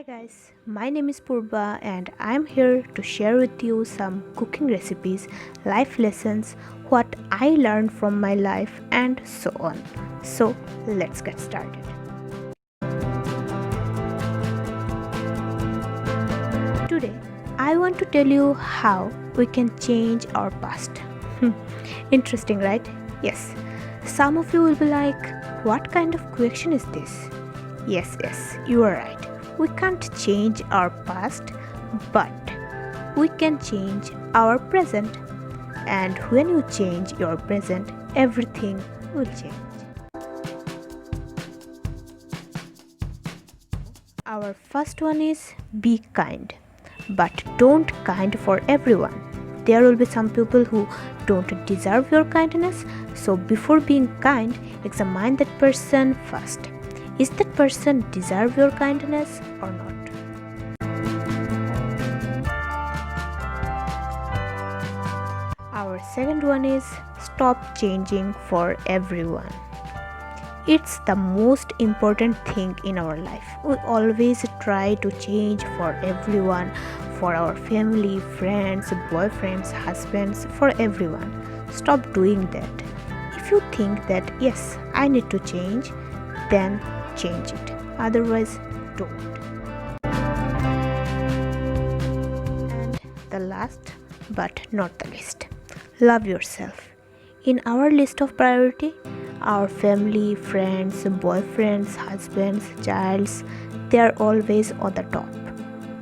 Guys, my name is Purba and I'm here to share with you some cooking recipes, life lessons, what I learned from my life and so on. So, let's get started. Today, I want to tell you how we can change our past. Interesting, right? Yes. Some of you will be like, what kind of question is this? Yes, you are right. We can't change our past, but we can change our present. And when you change your present, everything will change. Our first one is be kind, but don't kind for everyone. There will be some people who don't deserve your kindness, so before being kind, examine that person first. Is that person deserve your kindness or not? Our second one is stop changing for everyone. It's the most important thing in our life. We always try to change for everyone, for our family, friends, boyfriends, husbands, for everyone. Stop doing that. If you think that yes, I need to change, then change it. Otherwise, don't. And the last but not the least, love yourself. In our list of priority, our family, friends, boyfriends, husbands, childs, they are always on the top.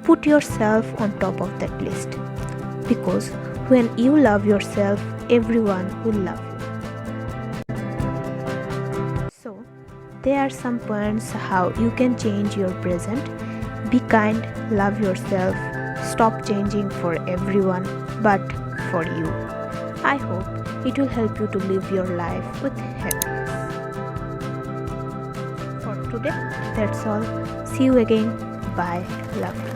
Put yourself on top of that list, because when you love yourself, everyone will love you. So, there are some points how you can change your present. Be kind, love yourself, stop changing for everyone but for you. I hope it will help you to live your life with happiness. For today, that's all. See you again. Bye. Love you.